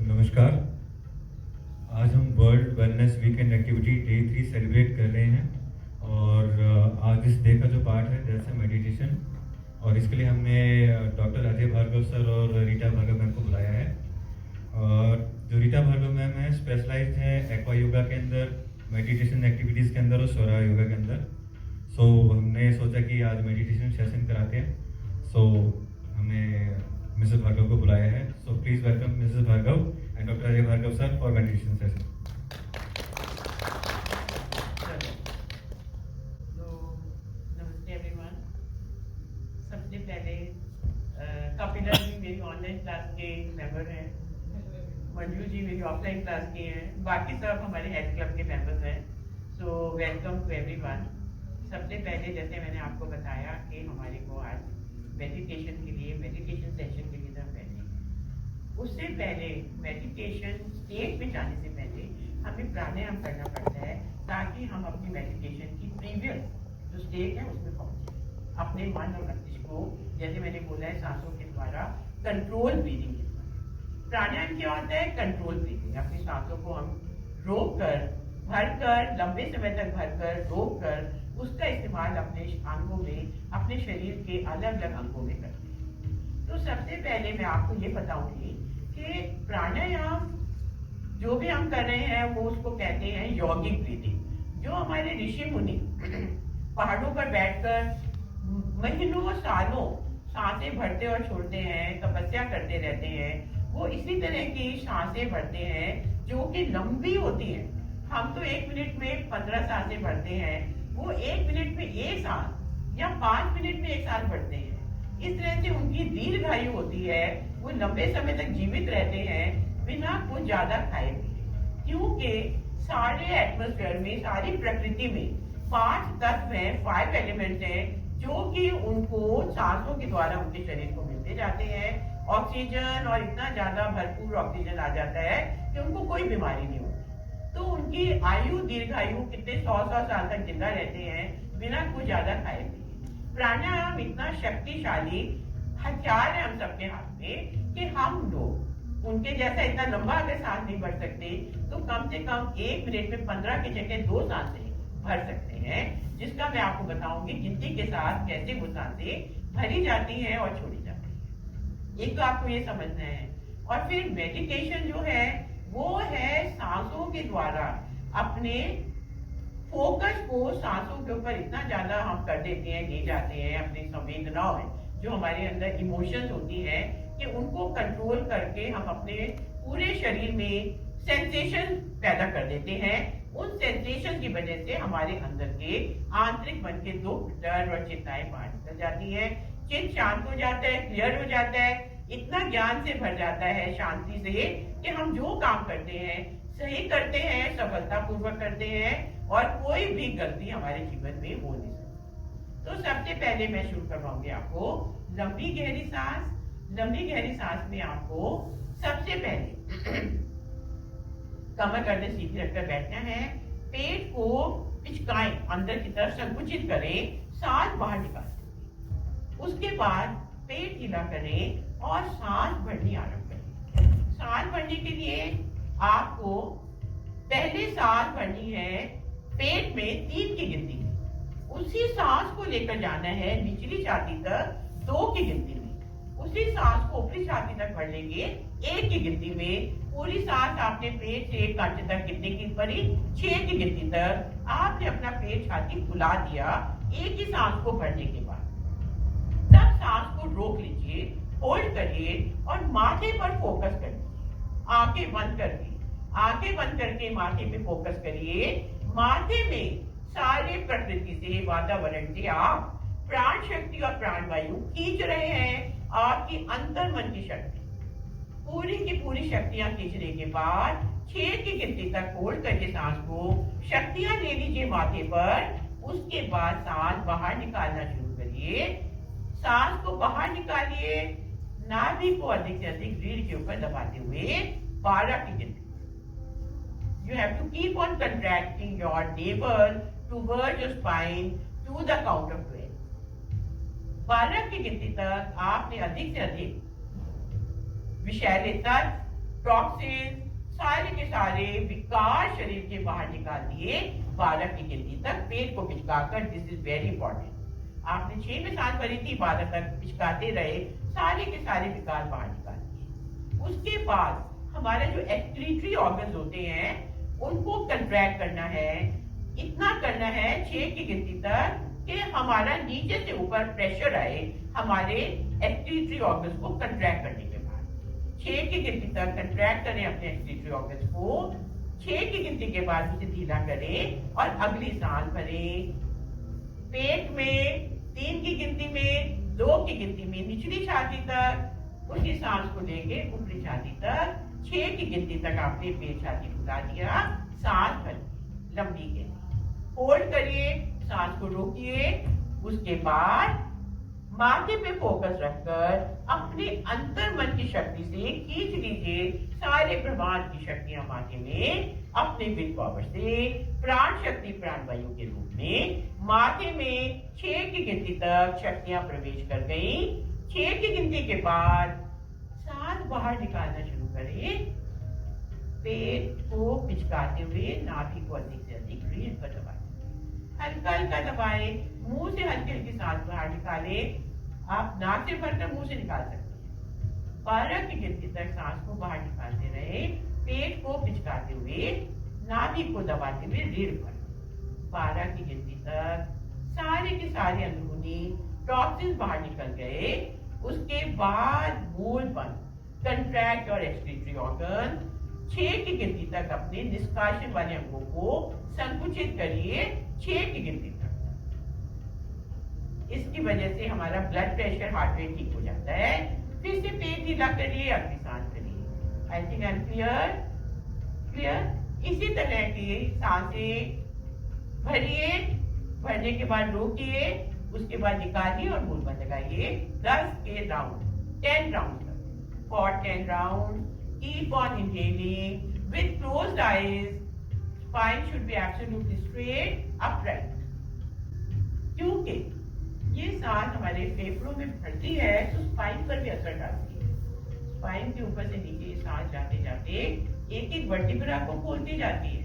नमस्कार। आज हम world wellness weekend activity day 3 celebrate कर रहे हैं और आज इस डे का जो पार्ट है दैट्स मेडिटेशन और इसके लिए हमने डॉक्टर अजय भार्गव सर और रीटा भार्गव मैम को बुलाया है। और जो रीटा भार्गव मैम है स्पेशलाइज्ड है एक्वा योगा के अंदर, मेडिटेशन एक्टिविटीज़ के अंदर और स्वरा योगा के अंदर। सो हमने सोचा कि आज मेडिटेशन सेशन कराते हैं, सो हमने मिसेस भार्गव को बुलाया है। So please welcome Mrs Bhargava and doctor Ajay Bhargava sir for meditation session. नमस्ते एवरीवन। सबसे पहले कपिला जी मेरी ऑनलाइन क्लास के मेंबर हैं, मंजू जी मेरी ऑफलाइन क्लास के हैं, बाकी सब हमारे हेल्थ क्लब के मेंबर्स हैं। So welcome to everyone. सबसे पहले जैसे मैंने आपको बताया कि हमारे को आज मेडिटेशन के लिए मेडिटेशन सेशन के लिए हम बैठे हैं। उससे पहले मेडिटेशन स्टेट में जाने से पहले हमें प्राणायाम करना पड़ता है ताकि हम अपनी मेडिटेशन की प्रीवियस जो स्टेट है उसमें पहुंचे। अपने मन और मस्तिष्क को, जैसे मैंने बोला है, सांसों के द्वारा कंट्रोल ब्रीदिंग के द्वारा। प्राणायाम क्या होता है? Control breathing. अपनी सांसों को हम रोक कर, भरकर, लंबे समय तक भरकर, रोक कर उसका इस्तेमाल अपने अंगों में, अपने शरीर के अलग अलग अंगों में करते हैं। तो सबसे पहले मैं आपको ये बताऊंगी कि प्राणायाम जो भी हम कर रहे हैं वो उसको कहते हैं यौगिक ब्रीदिंग। जो हमारे ऋषि मुनि पहाड़ों पर बैठकर महीनों सालों सांसें भरते और छोड़ते हैं, तपस्या करते रहते हैं, वो इसी तरह की सांसें भरते हैं जो कि लंबी होती हैं। हम तो 1 मिनट में 15 सांसें भरते हैं, वो 1 मिनट में 1 सांस या 5 मिनट में 1 सांस भरते हैं। इस तरह से उनकी दीर्घायु होती है, वो लंबे समय तक जीवित रहते हैं बिना कुछ ज्यादा खाए पिए, क्योंकि सारे एटमॉस्फेयर में, सारी प्रकृति में 5 तत्व हैं, 5 एलिमेंट्स हैं जो कि उनको सांसों के द्वारा उनके शरीर को मिलते जाते हैं। ऑक्सीजन, और इतना ज्यादा भरपूर ऑक्सीजन आ जाता है कि उनको कोई बीमारी नहीं होती। तो उनकी आयु, दीर्घायु कितने 100 साल तक जिंदा रहते हैं बिना कुछ ज्यादा खाए पिए। प्राणायाम इतना शक्तिशाली हथियार है हम सबके हाथ में कि हम लोग उनके जैसा इतना लंबा अगर सांस नहीं भर सकते तो कम से कम 1 मिनट में 15 की जगह 2 सांसें भर सकते हैं, जिसका मैं आपको बताऊंगी गिनती के साथ कैसे वो सांसें भरी जाती हैं और छोड़ी जाती हैं। एक तो आपको ये समझना है। और फिर मेडिटेशन जो है वो है सांसों के द्वारा अपने फोकस को सांसों के ऊपर इतना ज्यादा हम कर देते हैं, ले जाते हैं, अपनी संवेदनाएं जो हमारे अंदर इमोशंस होती हैं कि उनको कंट्रोल करके हम अपने पूरे शरीर में सेंसेशन पैदा कर देते हैं। उन सेंसेशन की वजह से हमारे अंदर के आंतरिक मन के दुख, डर और चिंताएं बाहर निकल जाती है। चित्त शांत हो जाता है, क्लियर हो जाता है, इतना ज्ञान से भर जाता है, शांति से, कि हम जो काम करते हैं सही करते हैं, सफलता पूर्वक करते हैं और कोई भी गलती हमारे जीवन में हो नहीं सकती। तो सबसे पहले मैं शुरू करवाऊंगी आपको लंबी गहरी सांस। लंबी गहरी सांस में आपको सबसे पहले कमर गर्दन सीधी रखकर बैठना है। पेट को पिचकाएं, अंदर की तरफ संकुचित करें, सांस बाहर निकालें। उसके बाद पेट ढीला करें और सांस भरनी आरंभ करें। सांस भरने के लिए आपको पहले सांस भरनी है पेट में 3 की गिनती में। उसी सांस को लेकर जाना है निचली छाती तक 2 की गिनती में। उसी सांस को ऊपरी छाती तक भर लेंगे 1 की गिनती में। पूरी सांस आपने पेट से कंठ तक कितने की भरी? 6 की गिनती तक आपने अपना पेट छाती फुला दिया एक ही सांस को भरने के बाद। तब सांस को रोक लीजिए, होल्ड करिए और माथे पर फोकस करिए। आंखें बंद करके माथे पे फोकस करिए। माथे में सारे प्रकृति से, वातावरण से आप प्राण शक्ति और प्राण वायु खींच रहे हैं। आपकी अंतर मन की शक्ति, पूरी की पूरी शक्तियां खींचने के बाद 6 की गिनती तक होल्ड करके सांस को शक्तियां ले लीजिए माथे पर। उसके बाद सांस बाहर निकालना शुरू करिए। सांस को बाहर निकालिए, नाभि को अधिक से अधिक रीढ़ के ऊपर दबाते हुए 12 की गिनती। You have to keep on contracting your navel towards your spine to the count of 12. 12 की गिनती तक आपने अधिक से अधिक विषैले तत्व, टॉक्सिन, सारे के सारे विकार शरीर के बाहर निकाल दिए 12 की गिनती तक पेट को पिचकाकर। This is very important. आपने 6 में सांस भरी थी, 12 तक पिचकाते रहे, सारे के सारे विकार बाहर निकाल दिए। उसके बाद हमारे जो एक्सक्रीटरी ऑर्गन्स होते हैं उनको कंट्रैक्ट करना है। इतना करना है 6 की गिनती तक कि हमारा नीचे से ऊपर प्रेशर आए हमारे एक्सक्रीटरी ऑर्गन्स को कंट्रैक्ट करने के बाद। 6 की गिनती तक कंट्रैक्ट करें अपने एक्सक्रीटरी ऑर्गन्स को। 6 की गिनती के बाद उसे ढीला करें और अगली सांस भरें। पेट में 3 की गिनती में, 2 की गिनती में निचली छाती तक, उसी सांस को लेके ऊपरी छाती तक। 6 की गिनती तक आपने पेट छाती फुला दिया, सांस भरिए लंबी के, होल्ड करिए, सांस को रोकिए। उसके बाद माथे पे फोकस रखकर अपने अंतर मन की शक्ति से खींच लीजिए सारे ब्रह्मांड की शक्तियां माथे में। अपने विल पावर से प्राण शक्ति प्राणवायु के रूप में माथे में 6 की गिनती तक शक्तियां प्रवेश कर गई। 6 की गिनती के बाद सांस बाहर निकालना शुरू करें। पेट को पिचकाते हुए नाभि को अधिक से अधिक रीढ़ पर दबाएं, हल्का हल्का दबाएं। मुंह से हल्की हल्की सांस बाहर निकालें। आप नाक से भरकर मुंह से निकाल सकते हैं। 12 की गिनती तक सांस को बाहर निकालते रहे, पेट को पिचकाते हुए, नाभि को दबाते हुए रीढ़ पर। 12 की गिनती तक सारे के सारे अंदरूनी टॉक्सिन्स बाहर निकल गए। उसके बाद मूल बंद, कंट्रैक्ट और एक्सक्रीटरी ऑर्गन। 6 की गिनती तक अपने निष्कासन वाले अंगों को संकुचित करिए 6 की गिनती तक। इसकी वजह से हमारा ब्लड प्रेशर, हार्ट रेट ठीक हो जाता है। फिर से पेट ढीला करिए, अगली सांस करिए। I think I am clear? Clear? इसी तरह की सांसें भरिए, भरने के बाद रोकिए, उसके बाद निकालिए और मुंह बंद लगाइए 10 के राउंड, 10 राउंड तक। For 10 round keep on inhaling with closed eyes. Spine should be absolutely straight, upright. क्योंकि ये सांस हमारे फेफड़ों में भरती है तो स्पाइन पर भी असर डालती है। स्पाइन के ऊपर से नीचे सांस जाते जाते एक एक वर्टिब्रा को खोलती जाती है,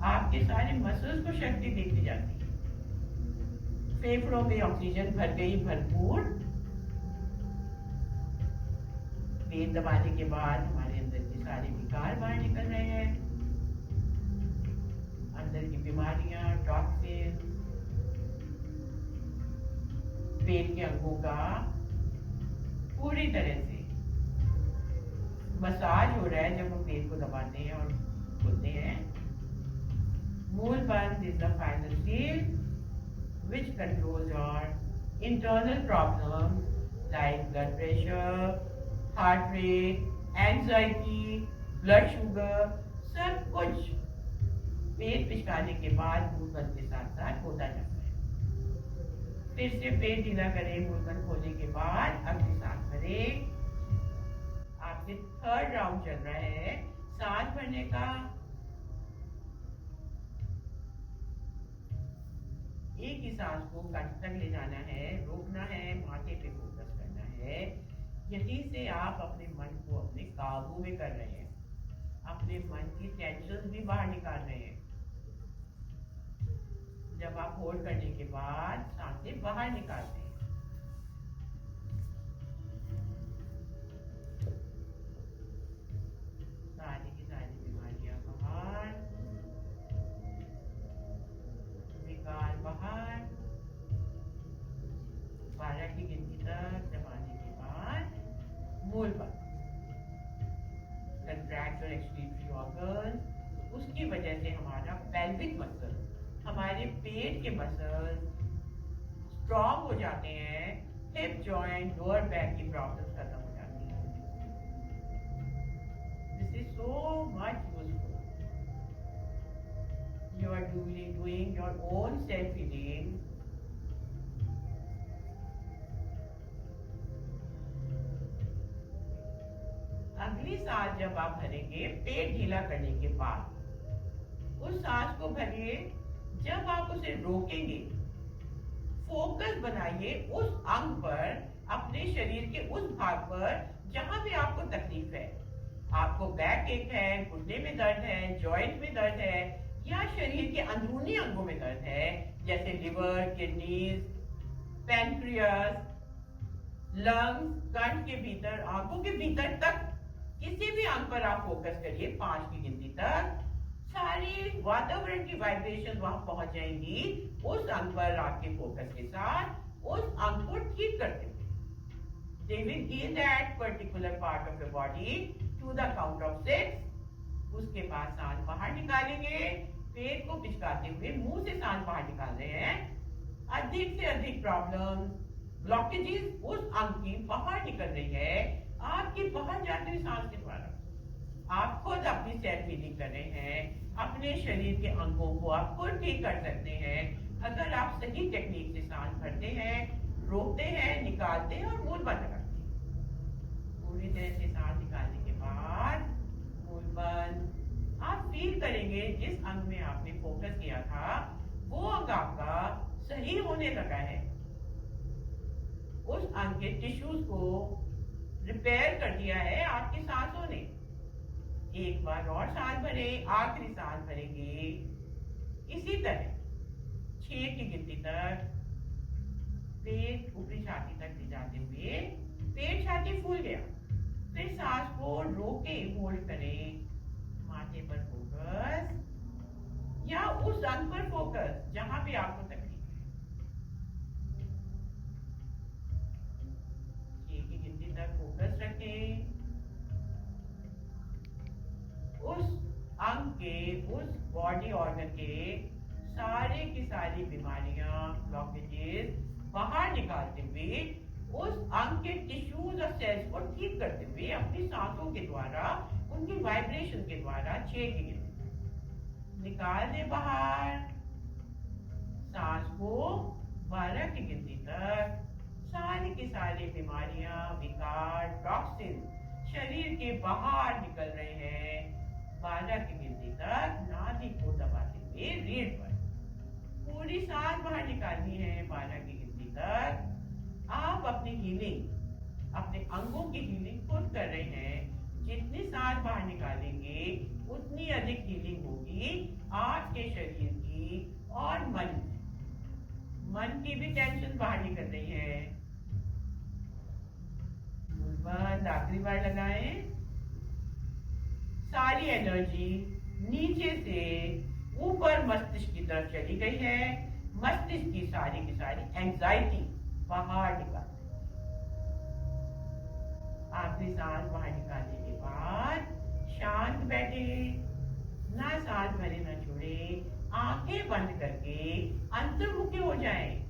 आपके सारे मसल्स को शक्ति देती जाती है। फेफड़ों में ऑक्सीजन भर गई भरपूर। पेट दबाने के बाद हमारे अंदर के सारे विकार बाहर निकल रहे हैं, अंदर की बीमारियां, टॉक्सिन, पेट के अंगों का पूरी तरह से मसाज हो रहा है जब हम पेट को दबाते हैं और खोलते हैं। मूल बंद is the final stage which controls your internal problems like blood pressure, heart rate, anxiety, blood sugar, सब कुछ पेट पिचकाने के बाद मूलबंद के साथ साथ होता जाता है। फिर से पेट ढीला करें, मूलबंद खोलने के बाद अगली सांस भरें। आपके 3rd राउंड चल रहा है सांस भरने का। एक ही सांस को कंठ तक ले जाना है, रोकना है, माथे पे फोकस करना है। यहीं से आप अपने मन को अपने काबू में कर रहे हैं, अपने मन की टेंशन भी बाहर निकाल रहे हैं। जब आप होल्ड करने के बाद सांसें बाहर निकालते हैं, सारी की सारी बीमारियां बाहर, विकार बाहर। 12 की गिनती तक दबाने के बाद मूल बंद, कंट्रैक्ट और एक्सक्रीटरी ऑर्गन। उसकी वजह से हमारा पेल्विक मसल, हमारे पेट के मसल स्ट्रॉन्ग हो जाते हैं। हिप जॉइंट, लोअर बैक की प्रॉब्लम खत्म हो जाती है। This is so much useful. You are doing your own self healing. अगली सांस जब आप भरेंगे पेट ढीला करने के बाद, उस सांस को भरिए। जब आप उसे रोकेंगे, फोकस बनाइए उस अंग पर, अपने शरीर के उस भाग पर जहां भी आपको तकलीफ है। आपको बैक एक है, घुटने में दर्द है, जॉइंट में दर्द है, या शरीर के अंदरूनी अंगों में दर्द है, जैसे लिवर, किडनीज, पैनक्रियास, लंग्स, कंठ के भीतर, आंखों के भीतर तक किसी भी अंग पर आप फोकस करिए 5 की गिनती तक, सारी वातावरण की वाइब्रेशन वहां पहुंच जाएंगी उस अंग पर आपके फोकस के साथ, उस अंग को ठीक करते हुए। They will heal that particular part of the body to the count of 6. उसके बाद सांस बाहर निकालेंगे, पेट को पिचकाते हुए मुंह से सांस बाहर निकाल रहे हैं। अधिक से अधिक प्रॉब्लम, ब्लॉकेजेस उस अंग की बाहर निकल रही है, आपकी बाहर जाते हुए सांस के द्वारा। आप खुद अपनी सेल्फ हीलिंग कर रहे हैं, अपने शरीर के अंगों को आप खुद ठीक कर सकते हैं अगर आप सही टेक्निक से सांस भरते हैं, रोकते हैं, निकालते हैं और मूल बंद करते हैं। पूरी तरह से सांस निकालने के बाद मूल बंद। आप फील करेंगे जिस अंग में आपने फोकस किया था वो अंग आपका सही होने लगा है, उस अंग के टिश्यूज को रिपेयर कर दिया है आपकी सांसों ने। एक बार और सांस भरे, आखिरी सांस भरेंगे इसी तरह 6 की गिनती तक। पेट ऊपरी छाती तक ले जाते हुए पेट छाती फूल गया, फिर सांस को रोके होल्ड करें, माथे पर फोकस या उस अंग पर फोकस जहां पे आपको तकलीफ है। 6 की गिनती तक फोकस रखें, उस अंग के, उस बॉडी ऑर्गन के सारे की सारी बीमारियां, ब्लॉकेजेस बाहर निकालते हुए उस अंग के टिश्यूज और सेल्स को ठीक करते हुए अपनी सांसों के द्वारा, उनकी वाइब्रेशन के द्वारा 6 की गिनती निकाल दे बाहर। सांस को 12 की गिनती तक सारी की सारी बीमारियां, विकार, टॉक्सिन शरीर के बाहर निकल रहे हैं। 12 की गिनती तक नाभि को दबाते हुए रीढ़ पर पूरी सांस बाहर निकालनी है। 12 की गिनती तक आप अपनी हीलिंग, अपने अंगों की हीलिंग खुद कर रहे हैं। जितनी सांस बाहर निकालेंगे उतनी अधिक हीलिंग होगी आपके शरीर की और मन की भी टेंशन बाहर निकल रही है। बंद, आखिरी बार लगाएं। सारी एनर्जी नीचे से ऊपर मस्तिष्क की तरफ चली गई है। मस्तिष्क की सारी एंजाइटी बाहर निकाल। आखिरी सांस बाहर निकालने के बाद शांत बैठे, ना सांस भरे ना छोड़े, आंखें बंद करके अंतर्मुखी हो जाएं।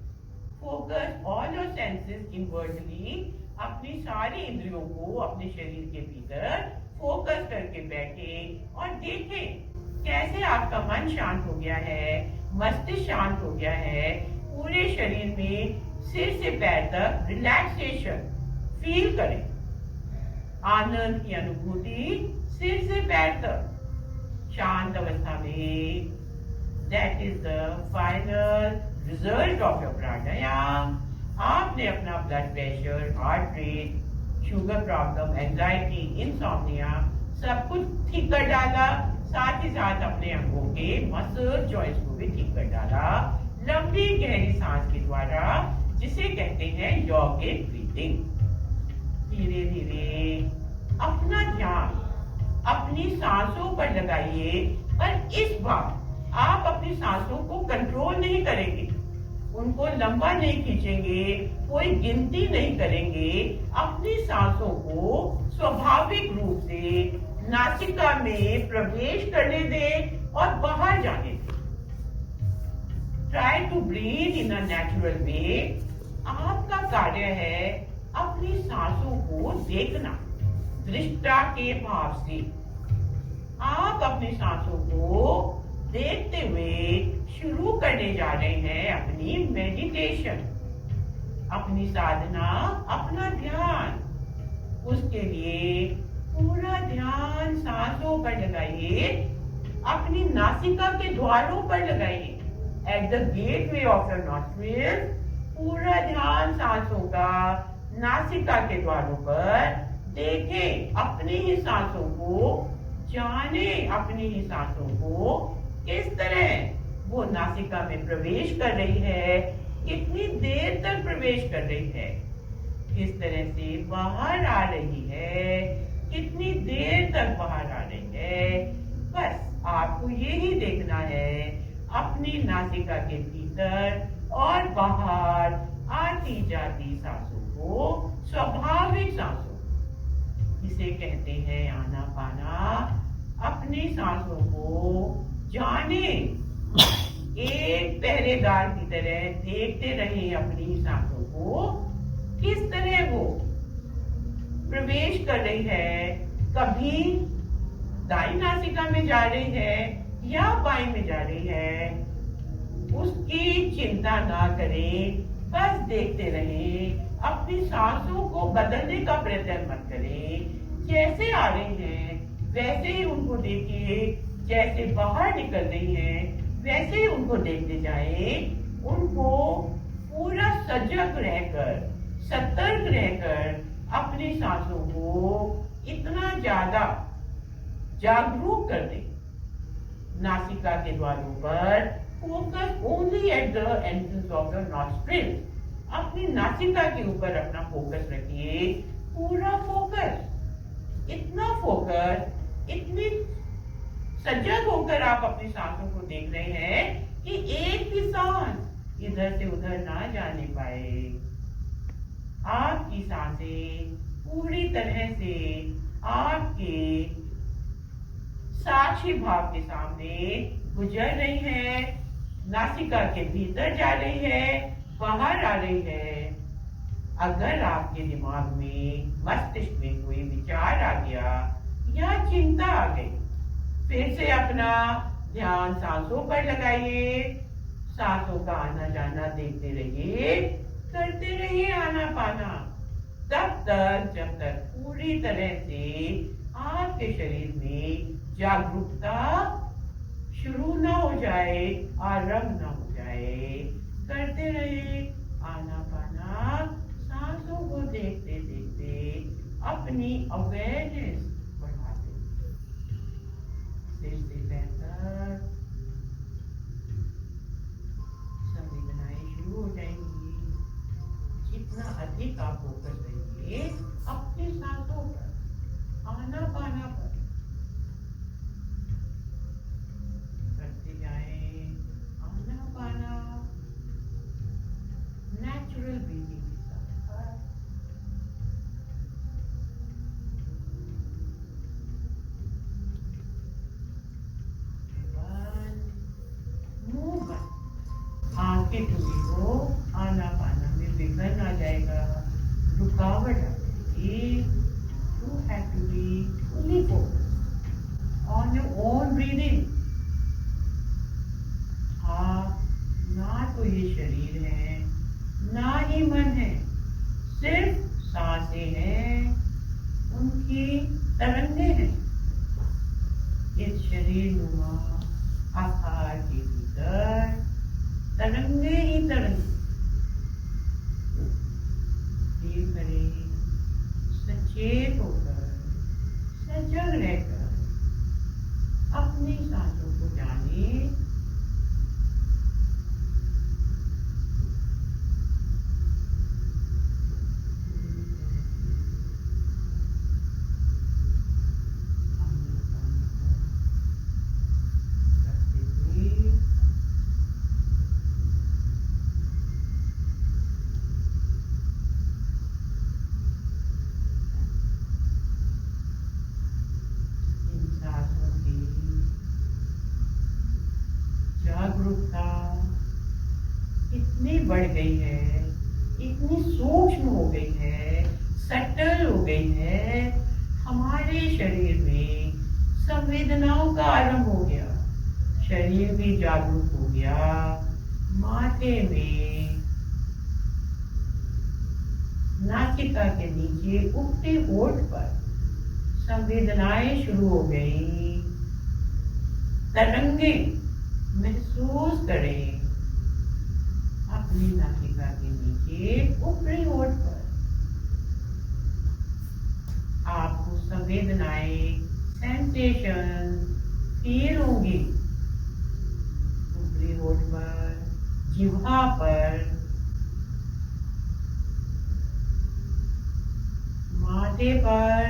फोकस ऑल योर सेंसेस इनवर्टली, अपनी सारी इंद्रियों को अपने शरीर के भीतर फोकस करके बैठे और देखें कैसे आपका मन शांत हो गया है, मस्तिष्क शांत हो गया है। पूरे शरीर में सिर से पैर तक रिलैक्सेशन फील करें, आनंद की अनुभूति सिर से पैर तक शांत अवस्था में। That is the final result of your pranayama. आपने अपना blood pressure, heart rate, sugar problem, anxiety, insomnia सब कुछ ठीक कर डाला, साथ ही साथ अपने अंगों के मसल जॉइंट्स को भी ठीक कर डाला लंबी गहरी सांस के द्वारा, जिसे कहते हैं यॉगिक ब्रीथिंग। धीरे धीरे अपना ध्यान अपनी सांसों पर लगाइए, पर इस बार आप अपनी सांसों को कंट्रोल नहीं करेंगे, उनको लंबा नहीं खींचेंगे, कोई गिनती नहीं करेंगे। अपनी सांसों को स्वाभाविक रूप से नासिका में प्रवेश करने दें और बाहर जाने दें। Try to breathe in a natural way. आपका कार्य है अपनी सांसों को देखना दृष्टा के भाव से। आप अपनी सांसों को देखते हुए शुरू करने जा रहे हैं अपनी मेडिटेशन, अपनी साधना, अपना ध्यान। उसके लिए पूरा ध्यान सांसों पर लगाइए, अपनी नासिका के द्वारों पर लगाइए। At the gateway of your nostrils, पूरा ध्यान सांसों का नासिका के द्वारों पर देखें अपनी ही सांसों को, जाने अपनी ही सांसों को, किस तरह वो नासिका में प्रवेश कर रही है, कितनी देर तक प्रवेश कर रही है, किस तरह से बाहर आ रही है, कितनी देर तक बाहर आ रही है। बस आपको यही देखना है, अपनी नासिका के भीतर और बाहर आती जाती सांसों को, स्वाभाविक सांसों, इसे कहते हैं आनापाना। अपनी सांसों को जाने, एक पहरेदार की तरह देखते रहे अपनी सांसों को, किस तरह वो प्रवेश कर रही है, कभी दाईं नासिका में जा रही है या बाईं में जा रही है, उसकी चिंता ना करें, बस देखते रहें। अपनी सांसों को बदलने का प्रयत्न मत करें, जैसे आ रही हैं वैसे ही उनको देखिए, जैसे बाहर निकल रही हैं वैसे ही उनको देखते जाएं। उनको पूरा सजग रहकर, सतर्क रहकर अपनी सांसों को इतना ज्यादा जागरूक कर दें। नासिका के द्वारों पर focus only at the entrance of the nostrils. अपनी नासिका के ऊपर अपना फोकस रखिए, पूरा फोकस, इतना फोकस, इतनी सजग होकर आप अपनी सांसों को देख रहे हैं कि एक भी सांस इधर से उधर ना जाने पाए। आपकी सांसें पूरी तरह से आपके साक्षी भाव के सामने गुजर रही है, नासिका के भीतर जा रही है, बाहर आ रही है। अगर आपके दिमाग में, मस्तिष्क में कोई विचार आ गया या चिंता आ गई, फिर से अपना ध्यान सांसों पर लगाइए, सांसों का आना जाना देखते रहिए, करते रहिए आनापाना, तब तक जब तक पूरी तरह से आपके शरीर में जागरूकता शुरू ना हो जाए, आरंभ ना हो जाए। करते रहिए आनापाना, सांसों को देखते देखते अपनी अवेयरनेस बढ़ाते, सिर से पैर तक संवेदनाएं शुरू हो जाएंगी। जितना अधिक आप फोकस करेंगे अपनी सांसों पर, आनापाना पर, करते जाएं आनापाना, नेचुरल ब्रीथिंग के साथ। मुंह बंद, आंखें खुली हो, आनापाना में विघ्न आ जाएगा, रुकावट आ जाएगी। You have to be fully focused on your own breathing. आप ना तो ये शरीर है, ना ही मन है, सिर्फ सांसें हैं, उनकी तरंगे हैं। इस शरीर नुमा आकार के भीतर तरंगे ही तरंगे। फील करें, सचेत होकर, सजग रहकर अपनी सांसों को जाने। जागरूकता इतनी बढ़ गई है, इतनी सूक्ष्म हो गई है, सटल हो गई है, हमारे शरीर में संवेदनाओं का आरंभ हो गया, शरीर भी जागरूक हो गया, माथे में, नासिका के नीचे ऊपरी होठ पर संवेदनाएं शुरू हो गई। तरंगे महसूस करें अपनी नासिका के नीचे ऊपरी होठ पर। संवेदनाएं, सेंसेशन फील होंगी। ऊपरी होठ पर, जिह्वा पर, माथे पर,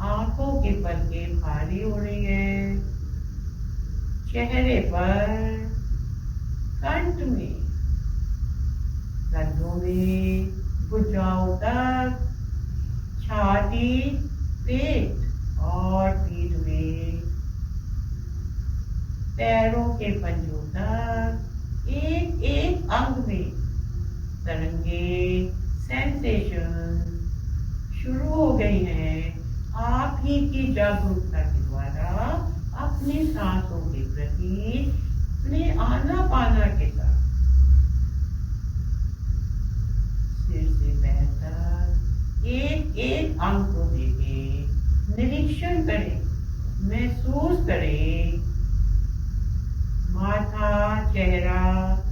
आंखों की पलकें भारी हो रही है, चेहरे पर, कंठ में, कंधों में, भुजाओं तक, छाती, पेट और पीठ में, पैरों के पंजों तक, एक एक अंग में तरंगे, सेंसेशन शुरू हो गई हैं। आप ही की जागरूकता के द्वारा अपनी सांसों के प्रति, अपने आना पाना के साथ सिर से पैर तक एक एक अंग को देखें, निरीक्षण करें, महसूस करें। माथा, चेहरा,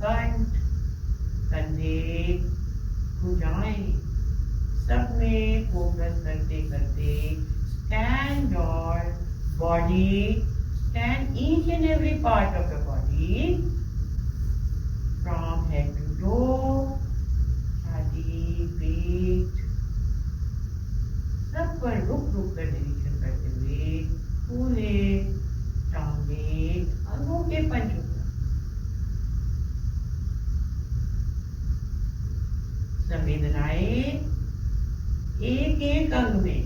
कंठ, कंधे, भुजाएं, सब में फोकस करते करते scan your body, scan each and every part of your body from head to toe, छाती, पेट, सब पर रुक रुक कर निरीक्षण करते हुए पूरे टांगे, अंगों के पंजों तक संवेदनाएं एक एक अंग में।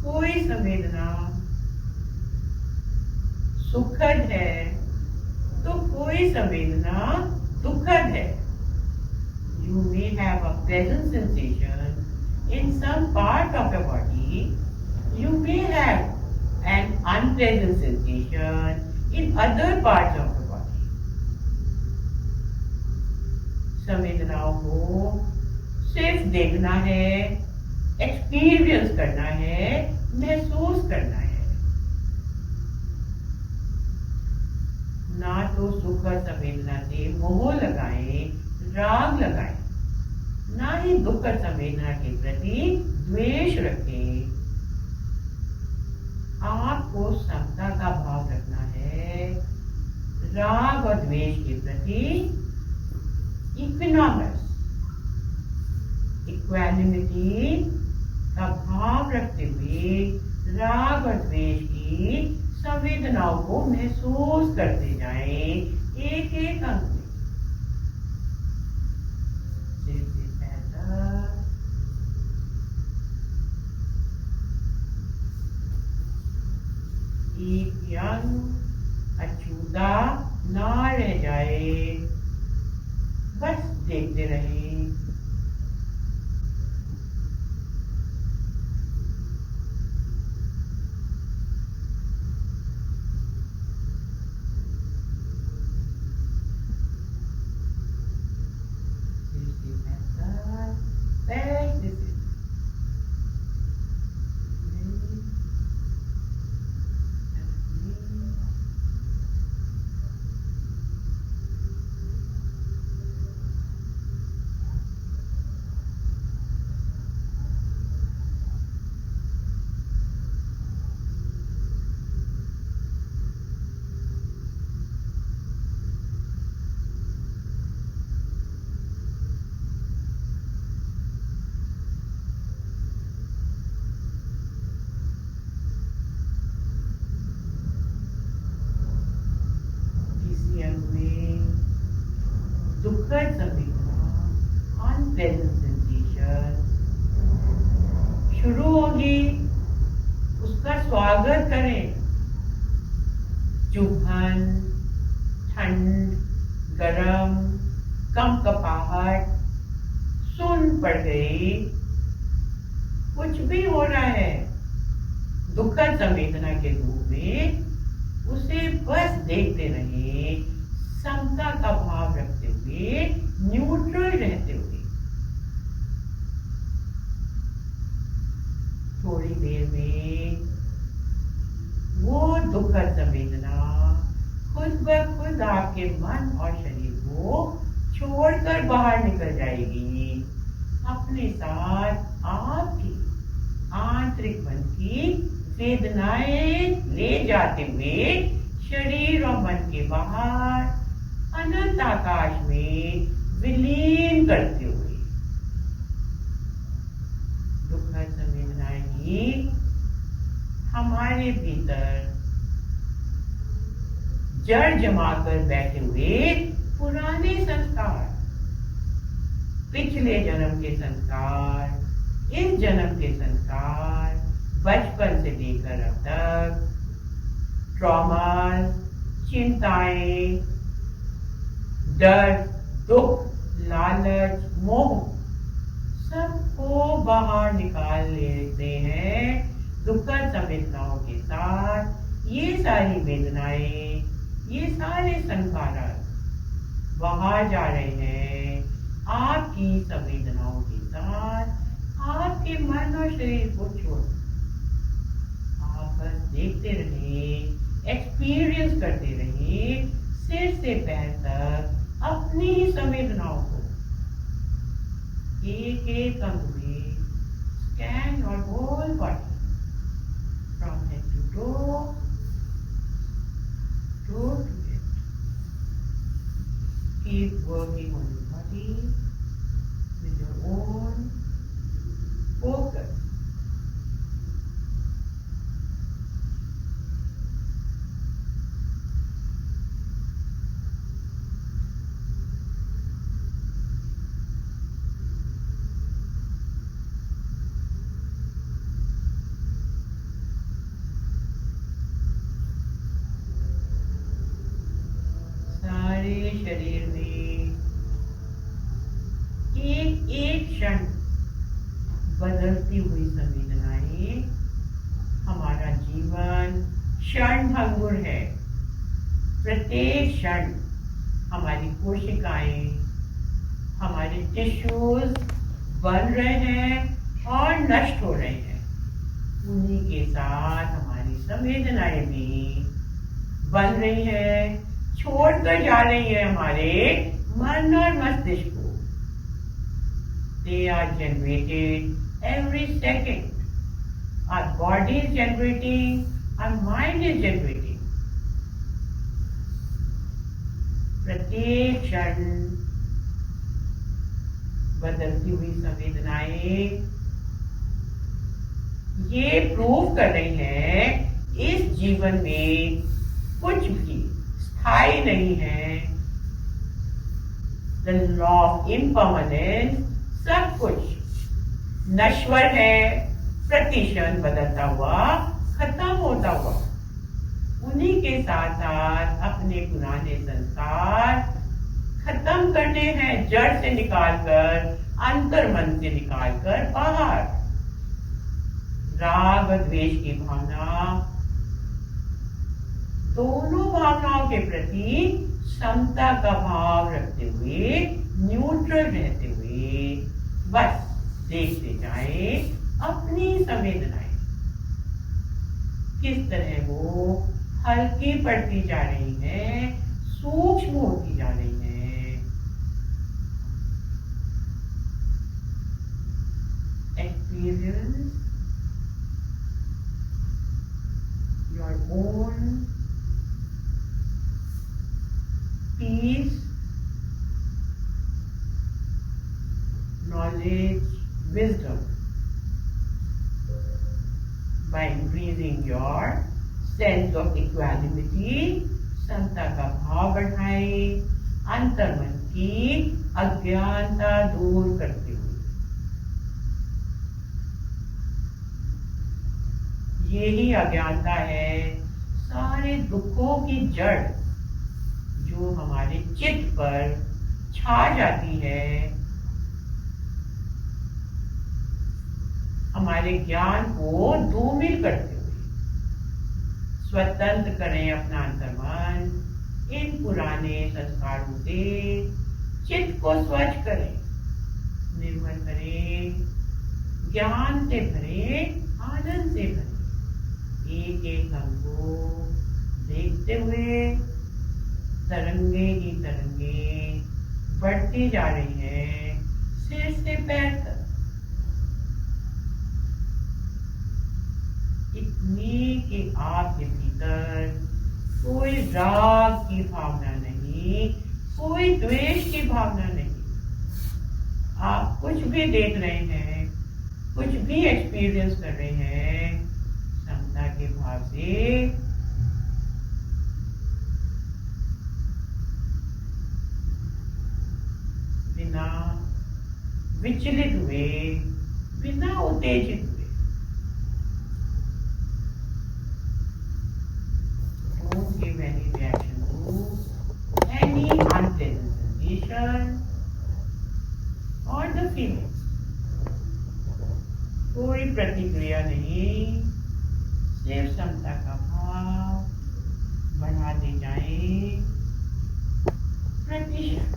कोई संवेदना सुखद है तो कोई संवेदना दुखद है। You may have a pleasant sensation in some part of your body. You may have an unpleasant sensation in other parts of your body. संवेदनाओं को सिर्फ देखना है, एक्सपीरियंस करना है, महसूस करना है। ना तो सुखद संवेदना से मोह लगाएं, राग लगाएं, ना ही दुखद संवेदना के प्रति द्वेष रखें। आपको समता का भाव रखना है। राग और द्वेष के प्रति इक्विनॉमस, इक्वानिमिटी का भाव रखते हुए राग और द्वेष की संवेदनाओं को महसूस करते जाएं, एक एक अंग में। सिर से पैर तक, एक अंग अछूता ना रह जाए, बस देखते रहें। दुखद संवेदना, अनप्लेजेंट सेंसेशन शुरू होगी, उसका स्वागत करें। चुभन, ठंड, गरम, कंपकपाहट, सुन्न पड़ गई, कुछ भी हो रहा है दुखद संवेदना के रूप में, उसे बस देखते रहे, समता का भाव रखते हुए, न्यूट्रल रहते हुए। थोड़ी देर में वो दुखद संवेदना खुद ब खुद आपके मन और शरीर को छोड़कर बाहर निकल जाएगी। अपने साथ आपकी आंतरिक मन की वेदनाएं ले जाते हुए शरीर और मन के बाहर अनंत आकाश में विलीन करते हुए दुखद संवेदनाएं ही हमारे भीतर जड़ जमा कर बैठे हुए पुराने संस्कार, पिछले जन्म के संस्कार, इस जन्म के संस्कार, बचपन से लेकर अब तक ट्रॉमा, चिंताएं, डर, दुख, लालच, मोह सबको बाहर निकाल लेते हैं दुखद संवेदनाओं के साथ। ये सारी वेदनाएं, ये सारे संस्कार बाहर जा रहे हैं आपकी संवेदनाओं के साथ। आपके मन और शरीर को छोड़ आप बस देखते रहिए, एक्सपीरियंस करते रहिए, सिर से पैर तक अपनी ही संवेदनाओं को एक एक अंग में scan your whole body from head to toe to it. Keep working on your body with your own focus. शरीर में एक एक क्षण बदलती हुई संवेदनाएं। हमारा जीवन क्षणभंगुर है। प्रत्येक क्षण हमारी कोशिकाएं, हमारे टिश्यूज बन रहे हैं और नष्ट हो रहे हैं। उन्हीं के साथ हमारी संवेदनाएं भी बन रही हैं, छोड़कर जा रही है हमारे मन और मस्तिष्क को। They are generated every second. Our body is generating, our mind is generating. प्रत्येक क्षण बदलती हुई संवेदनाएं ये प्रूव कर रही हैं इस जीवन में कुछ भी स्थायी नहीं है। The law of impermanence, सब कुछ नश्वर है, प्रतिक्षण बदलता हुआ, खत्म होता हुआ। उन्हीं के साथ साथ अपने पुराने संस्कार खत्म करने हैं, जड़ से निकालकर, अंतर्मन से निकालकर बाहर। राग और द्वेष की भावना, दोनों भावनाओं के प्रति समता का भाव रखते हुए, न्यूट्रल रहते हुए बस देखते जाएं अपनी संवेदनाएं किस तरह वो हल्की पड़ती जा रही हैं, सूक्ष्म होती जा रही हैं। Experience your own peace, knowledge, wisdom by increasing your sense of equanimity, समता का भाव बढ़ाएं, अंतर्मन की अज्ञानता दूर करते हुए। यही अज्ञानता है सारे दुखों की जड़ जो हमारे चित्त पर छा जाती है। हमारे ज्ञान को धूमिल करते हुए स्वतंत्र करें अपना अंतर्मन। इन पुराने संस्कारों से चित्त को स्वच्छ करें, निर्मल करें, ज्ञान से भरें, आनंद से भरें। एक एक अंग को देखते हुए तरंगे ही तरंगे बढ़ती जा रही हैं, सिर से पैर तक इतनी कि आपके भीतर कोई राग की भावना नहीं, कोई द्वेष की भावना नहीं। आप कुछ भी देख रहे हैं, कुछ भी एक्सपीरियंस कर रहे हैं, समता के भाव से बिना विचलित हुए, बिना उत्तेजित हुए। Don't give any reaction to any unpleasant sensation or the feeling. कोई प्रतिक्रिया नहीं, सिर्फ समता का भाव बढ़ाते जाएं। प्रतिशत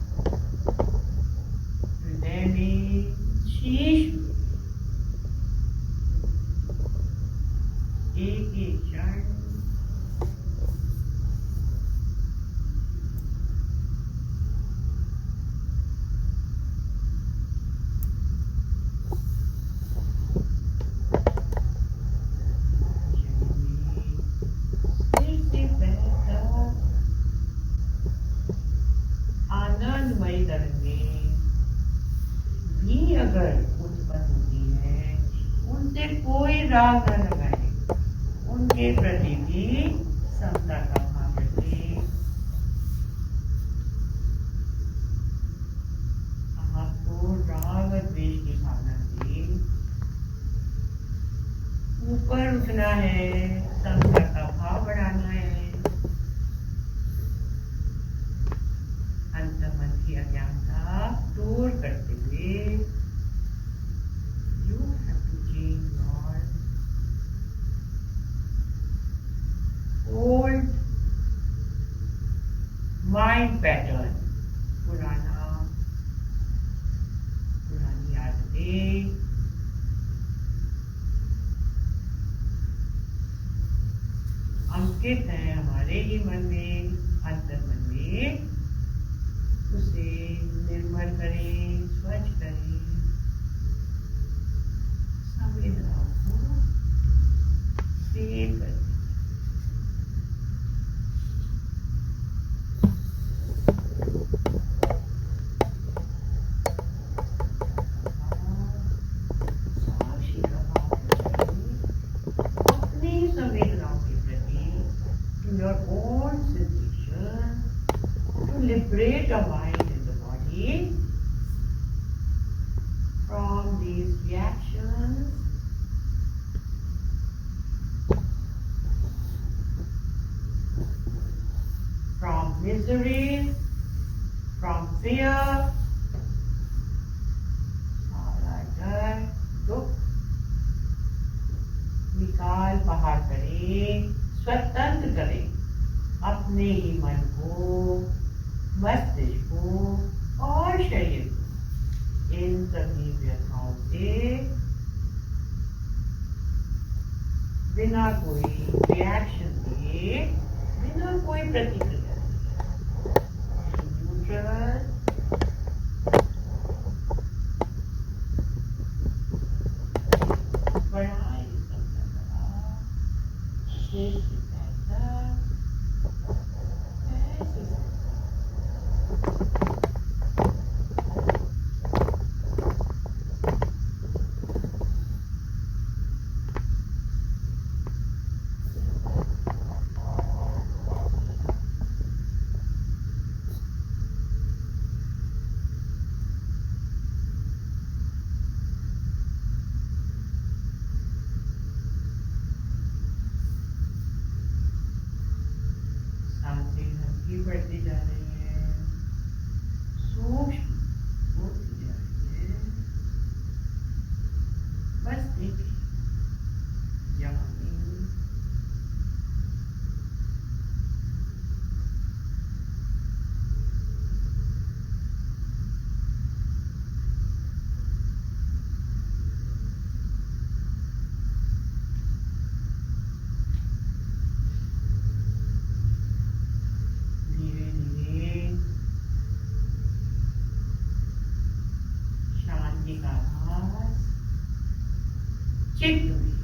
हृदय में, शीश में, एक एक क्षण आनंदमयी तरंगें भी अगर उत्पन्न होती है, उनसे कोई राग न लगाए, उनके प्रति भी समता का भाव रखें। आपको राग और द्वेष की भावना से ऊपर उठना है, समता का भाव बढ़ाना है। अंतर्मन की अज्ञानता दूर करते हुए you have to change your old mind pattern, पुरानी आदतें, अंकित है हमारे ही मन में, अंतर्मन में, उसे निर्मल करें, स्वच्छ करें, संवेदनाओं को सेव करें। साक्षी का भाव रखें, अपनी संवेदनाओं के प्रति, to your own sensation, to liberate your mind and the body from these reactions, from misery, from fear, सारा डर, दुख निकाल बाहर करें, स्वतंत्र करें अपने ही मन को, मस्तिष्क को और शरीर को इन सभी व्यथाओं से बिना कोई रिएक्शन दिए, बिना कोई प्रतिक्रिया दिए, न्यूट्रल बढ़ाए बढ़ती जा रही है, सूक्ष्म होती जा रही है। बस देखिए यहाँ चित्त में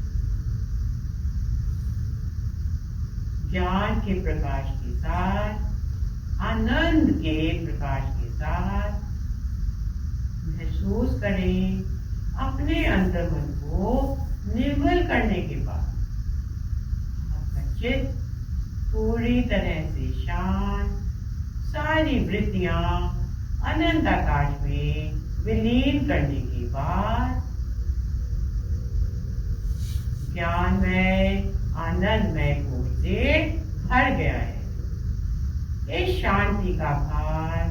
ज्ञान के प्रकाश के साथ, आनंद के प्रकाश के साथ महसूस करें। अपने अंतर मन को निर्मल करने के बाद आपका चित्त पूरी तरह से शांत, सारी वृत्तियां अनंत आकाश में विलीन करने के बाद ज्ञानमय, आनंदमय कोश से भर गया है। इस शांति का भार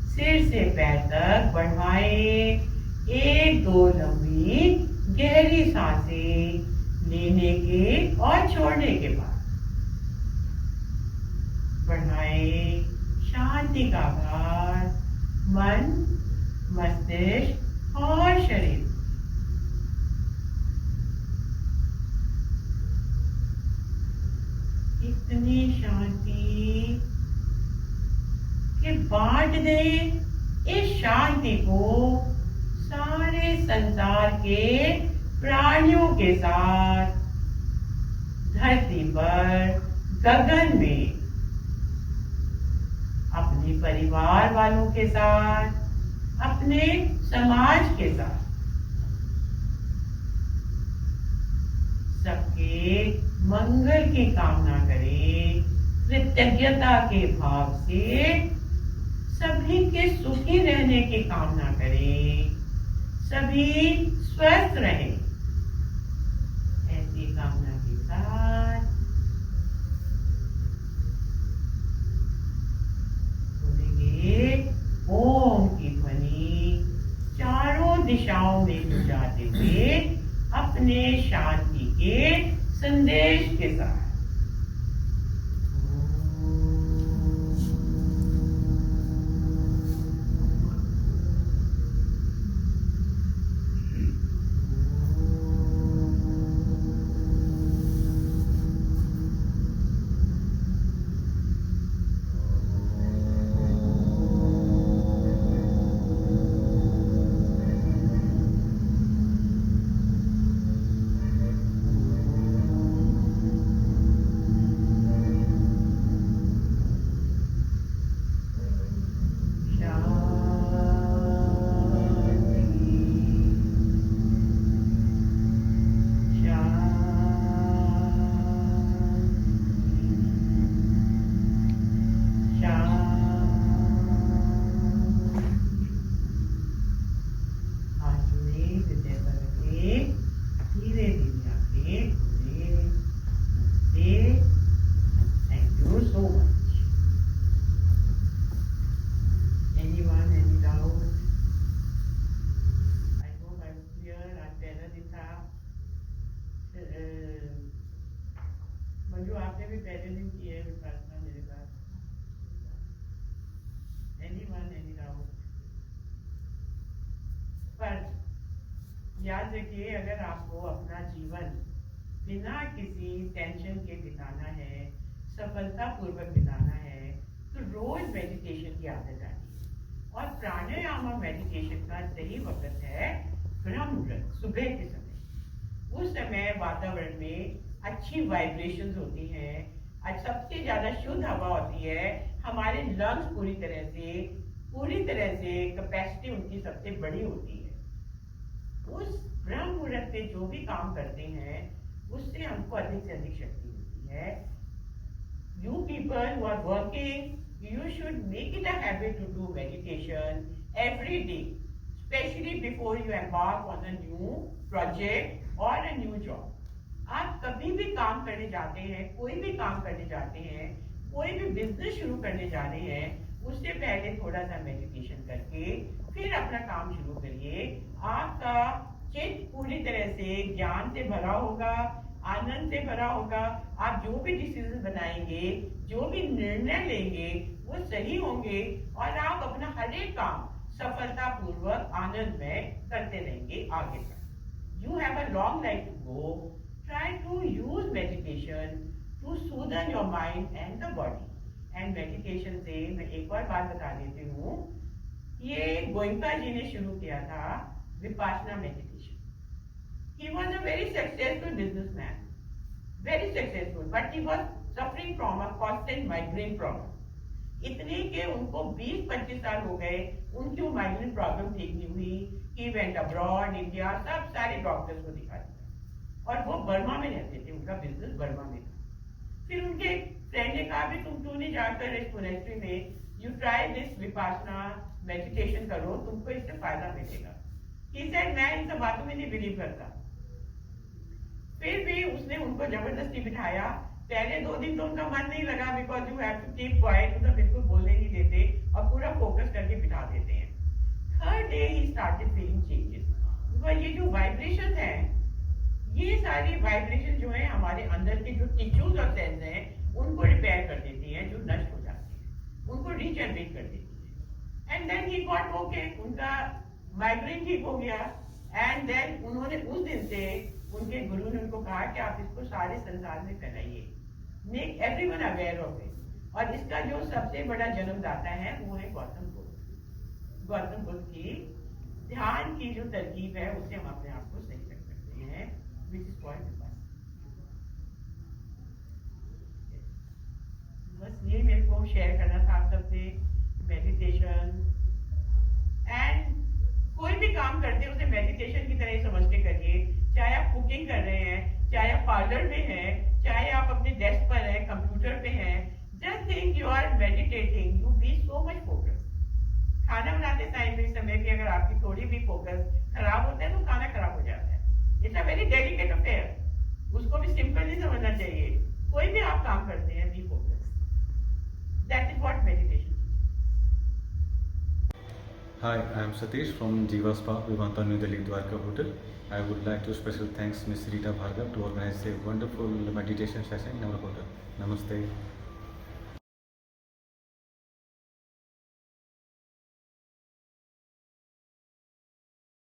सिर से पैर तक बढ़ाएं। एक दो लंबी गहरी सांसें लेने के और छोड़ने के बाद बढ़ाएं शांति का भार मन, मस्तिष्क और शरीर। इतनी शांति कि बांट दें इस शांति को सारे संसार के प्राणियों के साथ, धरती पर, गगन में, अपने परिवार वालों के साथ, अपने समाज के साथ, सबके मंगल की कामना करें। कृतज्ञता के भाव से सभी के सुखी रहने की कामना करें। सभी स्वस्थ रहें, ऐसी कामना के साथ बोलेंगे ओम की ध्वनि चारों दिशाओं में गुंजाते हुए अपने शांति के संदेश के साथ। मंजू आपने भी पहले दिन की है विपासना मेरे पास। Anyone any doubt? पर याद रखिए, अगर आपको अपना जीवन बिना किसी टेंशन के बिताना है, सफलता पूर्वक बिताना है, तो रोज मेडिटेशन की आदत डालिए। और प्राणायाम और मेडिटेशन का सही वक्त है ब्रह्म मुहूर्त, सुबह के समय। उस समय वातावरण में अच्छी वाइब्रेशंस होती हैं, सबसे ज़्यादा शुद्ध हवा होती है, हमारे लंग्स पूरी तरह से कैपेसिटी उनकी सबसे बड़ी होती है। उस ब्रह्म मुहूर्त में जो भी काम करते हैं उससे हमको अधिक से अधिक शक्ति मिलती है। You people who are working, you should make it a habit to do meditation every day, especially before you embark on a new project or a new job. आप कभी भी काम करने जाते हैं, कोई भी काम करने जाते हैं, कोई भी बिजनेस शुरू करने जा रहे हैं, उससे पहले थोड़ा सा मेडिटेशन करके फिर अपना काम शुरू करिए। आपका चित्त पूरी तरह से ज्ञान से भरा होगा, आनंद से भरा होगा। आप जो भी डिसीजन बनाएंगे, जो भी निर्णय लेंगे, वो सही होंगे और आप अपना हर एक काम सफलता पूर्वक आनंद में करते रहेंगे आगे तक। You have a long life to go. Try to use meditation to soothe your mind and the body. And meditation से मैं एक और बात बता देती हूँ, ये गोइंका जी ने शुरू किया था Vipassana meditation. He was a very very successful businessman, very successful, but he was suffering from a constant migraine problem. इतने के उनको 20-25 साल हो गए, उनकी वो माइग्रेन प्रॉब्लम ठीक नहीं हुई. He went abroad, India, सब सारे डॉक्टर्स को दिखा दिया और वो बर्मा में रहते थे, उनका बिजनेस बर्मा में था. फिर उनके फ्रेंड ने कहा भी तुम क्यों नहीं जाकर इस मोनेस्ट्री में, you try this Vipassana meditation करो, तुमको इससे फायदा मिलेगा. He said मैं इन सब बातों में नहीं बिलीव करता. फिर भी उसने उनको जबरदस्ती बिठाया. पहले 2 दिन तो उनका मन नहीं लगा, because you have to keep quiet, उनका बिल्कुल बोलने नहीं देते और पूरा फोकस करके बिठा देते हैं. Third day he started feeling changes, because ये जो वाइब्रेशन है, ये सारी वाइब्रेशन जो है हमारे अंदर के जो टिश्यूज और सेल्स हैं उनको रिपेयर कर देती हैं, जो नष्ट हो जाती हैं, उनको रीजनरेट कर देती है. And then he got okay, उनका माइग्रेन ठीक हो गया. एंड देन उन्होंने उस दिन से उनके गुरु ने उनको कहा कि आप इसको सारे संसार में फैलाइए, make everyone aware of it. और इसका जो सबसे बड़ा जन्मदाता है वो है गौतम बुद्ध. गौतम बुद्ध की ध्यान की जो तरकीब है उससे हम अपने आप को सही कर सकते हैं, विच इज कॉल्ड विपासना. बस ये मेरे को शेयर करना था आप सबसे. मेडिटेशन एंड कोई भी काम करते हैं उसे मेडिटेशन की तरह ही समझ के करिए. चाहे आप कुकिंग कर रहे हैं, चाहे आप पार्लर में हैं, चाहे आप अपने डेस्क पर हैं, कंप्यूटर पे हैं, just think you are meditating, you be so much focus. खाना बनाते टाइम में समय भी अगर आपकी थोड़ी भी फोकस खराब होता है तो खाना खराब हो जाता है. It's a very delicate affair, उसको भी सिंपल नहीं समझना चाहिए. कोई भी आप काम करते हैं, B focus. That is what meditation. Hi, I am Satish from Jiva Spa, Vivanta New Delhi Dwarka Hotel. I would like to special thanks Ms. Rita Bhargav to organize a wonderful meditation session in our hotel. Namaste.